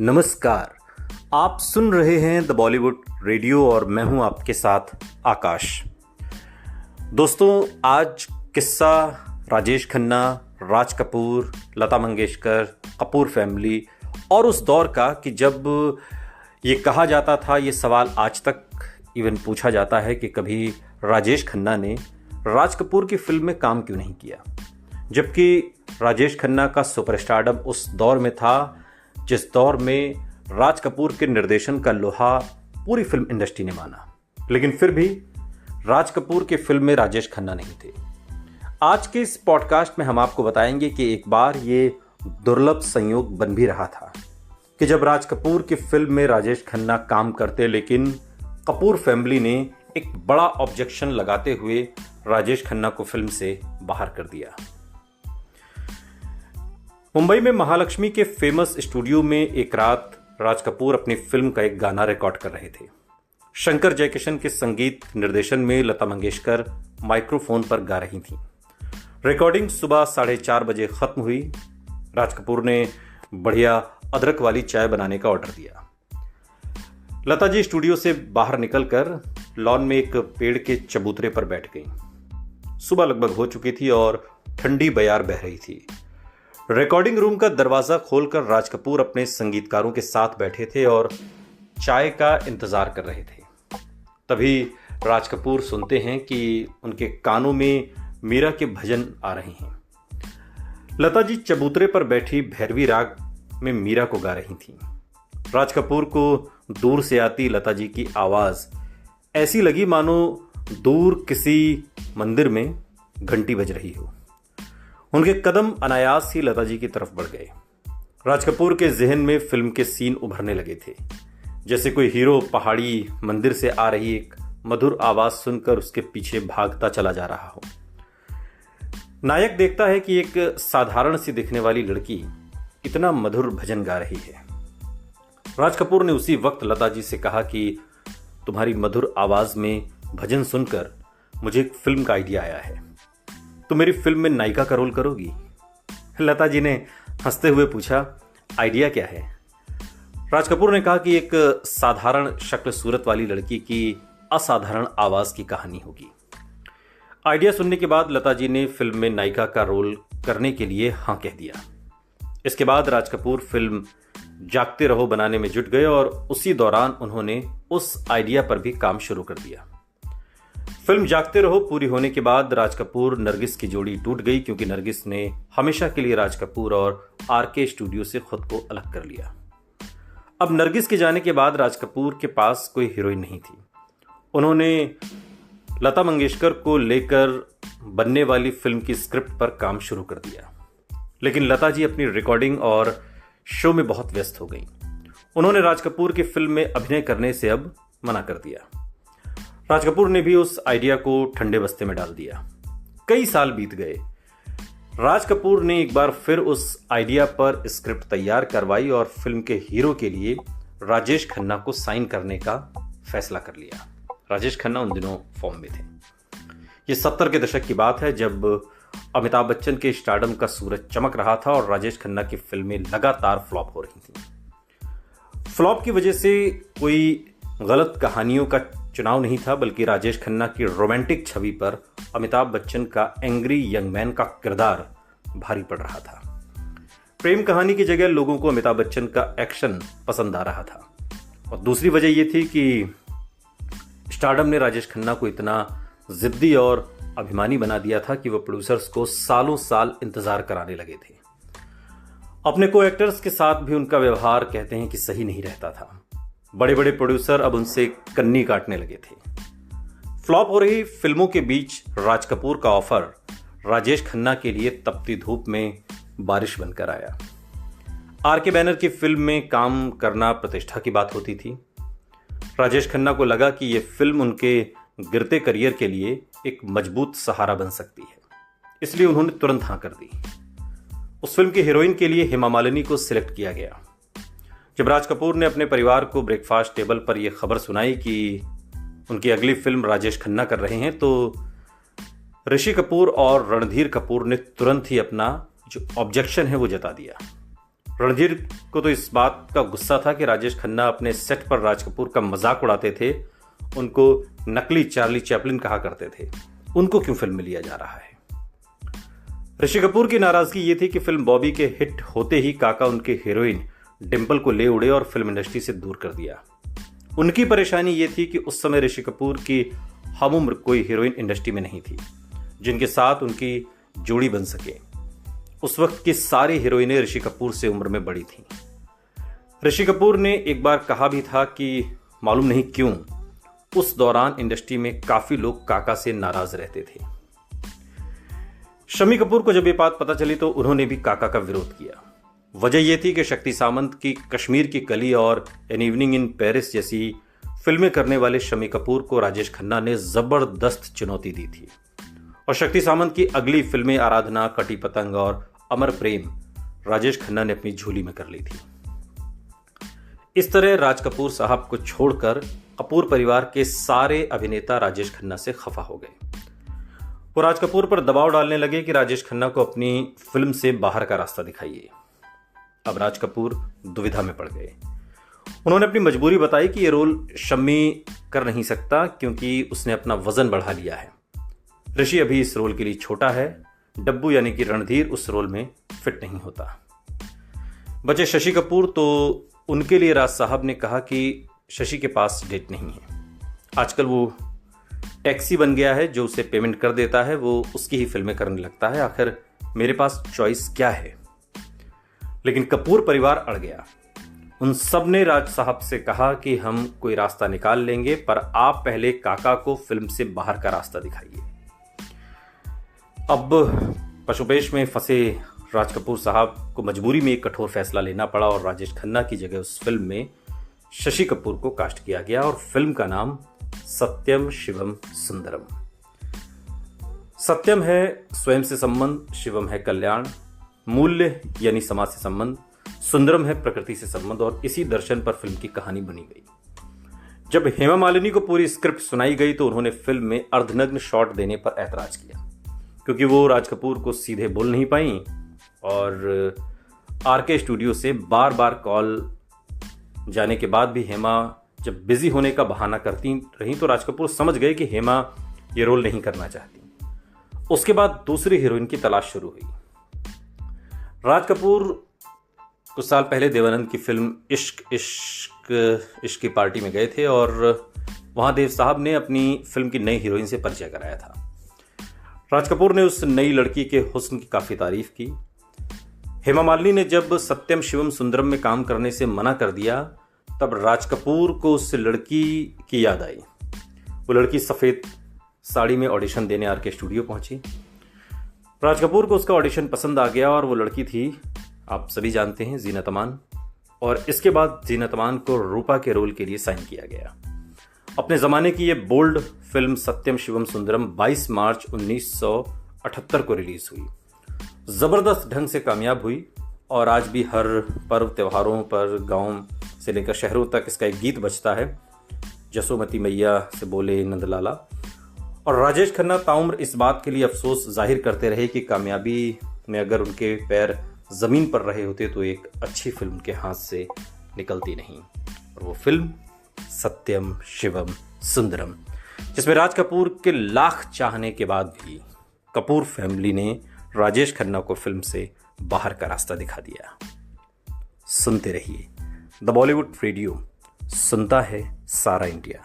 नमस्कार। आप सुन रहे हैं द बॉलीवुड रेडियो और मैं हूं आपके साथ आकाश। दोस्तों, आज किस्सा राजेश खन्ना, राज कपूर, लता मंगेशकर, कपूर फैमिली और उस दौर का कि जब ये कहा जाता था, ये सवाल आज तक इवन पूछा जाता है कि कभी राजेश खन्ना ने राज कपूर की फिल्म में काम क्यों नहीं किया, जबकि राजेश खन्ना का सुपरस्टारडम उस दौर में था जिस दौर में राज कपूर के निर्देशन का लोहा पूरी फिल्म इंडस्ट्री ने माना। लेकिन फिर भी राज कपूर के फिल्म में राजेश खन्ना नहीं थे। आज के इस पॉडकास्ट में हम आपको बताएंगे कि एक बार ये दुर्लभ संयोग बन भी रहा था कि जब राज कपूर की फिल्म में राजेश खन्ना काम करते, लेकिन कपूर फैमिली ने एक बड़ा ऑब्जेक्शन लगाते हुए राजेश खन्ना को फिल्म से बाहर कर दिया। मुंबई में महालक्ष्मी के फेमस स्टूडियो में एक रात राज कपूर अपनी फिल्म का एक गाना रिकॉर्ड कर रहे थे। शंकर जयकिशन के संगीत निर्देशन में लता मंगेशकर माइक्रोफोन पर गा रही थीं। रिकॉर्डिंग सुबह 4:30 बजे खत्म हुई। राज कपूर ने बढ़िया अदरक वाली चाय बनाने का ऑर्डर दिया। लता जी स्टूडियो से बाहर निकलकर लॉन में एक पेड़ के चबूतरे पर बैठ गईं। सुबह लगभग हो चुकी थी और ठंडी बयार बह रही थी। रिकॉर्डिंग रूम का दरवाजा खोलकर राज कपूर अपने संगीतकारों के साथ बैठे थे और चाय का इंतजार कर रहे थे। तभी राज कपूर सुनते हैं कि उनके कानों में मीरा के भजन आ रहे हैं। लता जी चबूतरे पर बैठी भैरवी राग में मीरा को गा रही थीं। राज कपूर को दूर से आती लता जी की आवाज ऐसी लगी मानो दूर किसी मंदिर में घंटी बज रही हो। उनके कदम अनायास ही लता जी की तरफ बढ़ गए। राज कपूर के जहन में फिल्म के सीन उभरने लगे थे, जैसे कोई हीरो पहाड़ी मंदिर से आ रही एक मधुर आवाज सुनकर उसके पीछे भागता चला जा रहा हो। नायक देखता है कि एक साधारण सी दिखने वाली लड़की इतना मधुर भजन गा रही है। राज कपूर ने उसी वक्त लता जी से कहा कि तुम्हारी मधुर आवाज में भजन सुनकर मुझे एक फिल्म का आइडिया आया है, तो मेरी फिल्म में नायिका का रोल करोगी? लता जी ने हंसते हुए पूछा, आइडिया क्या है? राज कपूर ने कहा कि एक साधारण शक्ल सूरत वाली लड़की की असाधारण आवाज की कहानी होगी। आइडिया सुनने के बाद लता जी ने फिल्म में नायिका का रोल करने के लिए हाँ कह दिया। इसके बाद राज कपूर फिल्म जागते रहो बनाने में जुट गए और उसी दौरान उन्होंने उस आइडिया पर भी काम शुरू कर दिया। फिल्म जागते रहो पूरी होने के बाद राज कपूर नरगिस की जोड़ी टूट गई, क्योंकि नरगिस ने हमेशा के लिए राज कपूर और आरके स्टूडियो से खुद को अलग कर लिया। अब नरगिस के जाने के बाद राज कपूर के पास कोई हीरोइन नहीं थी। उन्होंने लता मंगेशकर को लेकर बनने वाली फिल्म की स्क्रिप्ट पर काम शुरू कर दिया, लेकिन लता जी अपनी रिकॉर्डिंग और शो में बहुत व्यस्त हो गई। उन्होंने राज कपूर की फिल्म में अभिनय करने से अब मना कर दिया। राज कपूर ने भी उस आइडिया को ठंडे बस्ते में डाल दिया। कई साल बीत गए। राज कपूर ने एक बार फिर उस आइडिया पर स्क्रिप्ट तैयार करवाई और फिल्म के हीरो के लिए राजेश खन्ना को साइन करने का फैसला कर लिया। राजेश खन्ना उन दिनों फॉर्म में थे। ये 70 के दशक की बात है, जब अमिताभ बच्चन के स्टारडम का सूरज चमक रहा था और राजेश खन्ना की फिल्में लगातार फ्लॉप हो रही थी। फ्लॉप की वजह से कोई गलत कहानियों का चुनाव नहीं था, बल्कि राजेश खन्ना की रोमांटिक छवि पर अमिताभ बच्चन का एंग्री यंग मैन का किरदार भारी पड़ रहा था। प्रेम कहानी की जगह लोगों को अमिताभ बच्चन का एक्शन पसंद आ रहा था। और दूसरी वजह यह थी कि स्टारडम ने राजेश खन्ना को इतना जिद्दी और अभिमानी बना दिया था कि वह प्रोड्यूसर्स को सालों साल इंतजार कराने लगे थे। अपने को एक्टर्स के साथ भी उनका व्यवहार कहते हैं कि सही नहीं रहता था। बड़े बड़े प्रोड्यूसर अब उनसे कन्नी काटने लगे थे। फ्लॉप हो रही फिल्मों के बीच राज कपूर का ऑफर राजेश खन्ना के लिए तपती धूप में बारिश बनकर आया। आरके बैनर की फिल्म में काम करना प्रतिष्ठा की बात होती थी। राजेश खन्ना को लगा कि यह फिल्म उनके गिरते करियर के लिए एक मजबूत सहारा बन सकती है, इसलिए उन्होंने तुरंत हाँ कर दी। उस फिल्म की हीरोइन के लिए हेमा मालिनी को सिलेक्ट किया गया। जब राज कपूर ने अपने परिवार को ब्रेकफास्ट टेबल पर यह खबर सुनाई कि उनकी अगली फिल्म राजेश खन्ना कर रहे हैं, तो ऋषि कपूर और रणधीर कपूर ने तुरंत ही अपना जो ऑब्जेक्शन है वो जता दिया। रणधीर को तो इस बात का गुस्सा था कि राजेश खन्ना अपने सेट पर राज कपूर का मजाक उड़ाते थे, उनको नकली चार्ली चैपलिन कहा करते थे, उनको क्यों फिल्म में लिया जा रहा है। ऋषि कपूर की नाराजगी ये थी कि फिल्म बॉबी के हिट होते ही काका उनके हीरोइन डिंपल को ले उड़े और फिल्म इंडस्ट्री से दूर कर दिया। उनकी परेशानी ये थी कि उस समय ऋषि कपूर की हमउम्र कोई हीरोइन इंडस्ट्री में नहीं थी जिनके साथ उनकी जोड़ी बन सके। उस वक्त की सारी हीरोइनें ऋषि कपूर से उम्र में बड़ी थीं। ऋषि कपूर ने एक बार कहा भी था कि मालूम नहीं क्यों उस दौरान इंडस्ट्री में काफी लोग काका से नाराज रहते थे। शम्मी कपूर को जब ये बात पता चली तो उन्होंने भी काका का विरोध किया। वजह यह थी कि शक्ति सामंत की कश्मीर की कली और एन इवनिंग इन पेरिस जैसी फिल्में करने वाले शम्मी कपूर को राजेश खन्ना ने जबरदस्त चुनौती दी थी और शक्ति सामंत की अगली फिल्में आराधना, कटी पतंग और अमर प्रेम राजेश खन्ना ने अपनी झोली में कर ली थी। इस तरह राज कपूर साहब को छोड़कर कपूर परिवार के सारे अभिनेता राजेश खन्ना से खफा हो गए। वो राज कपूर पर दबाव डालने लगे कि राजेश खन्ना को अपनी फिल्म से बाहर का रास्ता दिखाइए। अब राज कपूर दुविधा में पड़ गए। उन्होंने अपनी मजबूरी बताई कि ये रोल शम्मी कर नहीं सकता क्योंकि उसने अपना वजन बढ़ा लिया है। ऋषि अभी इस रोल के लिए छोटा है। डब्बू यानी कि रणधीर उस रोल में फिट नहीं होता। बचे शशि कपूर तो उनके लिए राज साहब ने कहा कि शशि के पास डेट नहीं है। आजकल वो टैक्सी बन गया है, जो उसे पेमेंट कर देता है वो उसकी ही फिल्में करने लगता है। आखिर मेरे पास चॉइस क्या है। लेकिन कपूर परिवार अड़ गया। उन सब ने राज साहब से कहा कि हम कोई रास्ता निकाल लेंगे, पर आप पहले काका को फिल्म से बाहर का रास्ता दिखाइए। अब पशुपेश में फंसे राज कपूर साहब को मजबूरी में एक कठोर फैसला लेना पड़ा और राजेश खन्ना की जगह उस फिल्म में शशि कपूर को कास्ट किया गया और फिल्म का नाम सत्यम शिवम सुंदरम। सत्यम है स्वयं से संबंध, शिवम है कल्याण, मूल्य यानी समाज से संबंध, सुंदरम है प्रकृति से संबंध और इसी दर्शन पर फिल्म की कहानी बनी गई। जब हेमा मालिनी को पूरी स्क्रिप्ट सुनाई गई तो उन्होंने फिल्म में अर्धनग्न शॉट देने पर ऐतराज किया क्योंकि वो राज कपूर को सीधे बोल नहीं पाई और आरके स्टूडियो से बार बार कॉल जाने के बाद भी हेमा जब बिजी होने का बहाना करती रही तो राज कपूर समझ गए कि हेमा ये रोल नहीं करना चाहती। उसके बाद दूसरी हीरोइन की तलाश शुरू हुई। राज कपूर कुछ साल पहले देवानंद की फिल्म इश्क इश्क इश्क की पार्टी में गए थे और वहां देव साहब ने अपनी फिल्म की नई हीरोइन से परिचय कराया था। राज कपूर ने उस नई लड़की के हुस्न की काफी तारीफ की। हेमा मालिनी ने जब सत्यम शिवम सुंदरम में काम करने से मना कर दिया तब राज कपूर को उस लड़की की याद आई। वो लड़की सफेद साड़ी में ऑडिशन देने आरके स्टूडियो पहुंची। राज कपूर को उसका ऑडिशन पसंद आ गया और वो लड़की थी, आप सभी जानते हैं, जीनत अमान। और इसके बाद जीनत अमान को रूपा के रोल के लिए साइन किया गया। अपने जमाने की ये बोल्ड फिल्म सत्यम शिवम सुंदरम 22 मार्च 1978 को रिलीज हुई। जबरदस्त ढंग से कामयाब हुई और आज भी हर पर्व त्योहारों पर गांव से लेकर शहरों तक इसका एक गीत बजता है, जसोमती मैया से बोले नंदलाला। और राजेश खन्ना ताउम्र इस बात के लिए अफसोस जाहिर करते रहे कि कामयाबी में अगर उनके पैर जमीन पर रहे होते तो एक अच्छी फिल्म के हाथ से निकलती नहीं। और वो फिल्म सत्यम शिवम सुंदरम, जिसमें राज कपूर के लाख चाहने के बाद भी कपूर फैमिली ने राजेश खन्ना को फिल्म से बाहर का रास्ता दिखा दिया। सुनते रहिए द बॉलीवुड रेडियो, सुनता है सारा इंडिया।